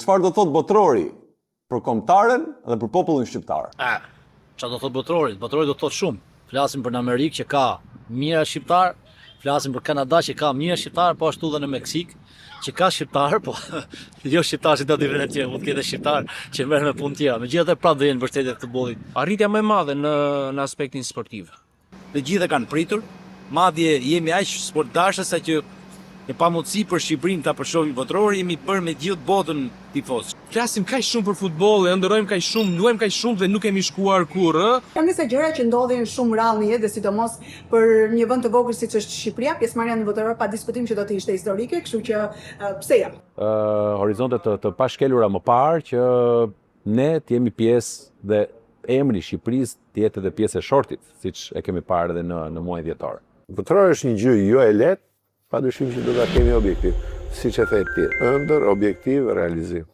çfarë do thot botrori për kombëtaren dhe për popullin shqiptar? Çfarë do thot botrori? Botrori do thot shumë. Flasim për në Amerikë që ka mijëra shqiptar, flasim për Kanada që ka mijëra shqiptar, po ashtu edhe në Meksik që ka shqiptar, po jo shqiptar që do t'i vjen atje, mund të ketë shqiptar që merren me punë tjera. Megjithatë prapë do jenë mbështetje të futbollit. Arritja më e madhe në aspektin sportiv. Të gjithë kanë pritur, madje jemi aq sportdashës sa që e pa mundësi për Shqipërinë ta përshohim botrori, jemi bërë me gjithë botën tifoz. Flasim kaq shumë për futboll, ëndërrojmë kaq shumë, luajmë kaq shumë dhe nuk kemi shkuar kurrë. Janë disa gjëra që ndodhin shumë rrallë në jetë dhe sidomos për një vend të vogël siç është Shqipëria, pjesëmarrja në botror pa diskutim që do të ishte historike, kështu që pse jo? Horizonte të pashkelura më parë që ne të jemi pjesë dhe emri i Shqipërisë të jetë edhe pjesë e shortit, siç e kemi parë edhe në muajin dhjetor. Botrori është një gjë jo e lehtë, padyshim që do ta kemi objektiv, siç e the ti, ëndër objektiv realizim.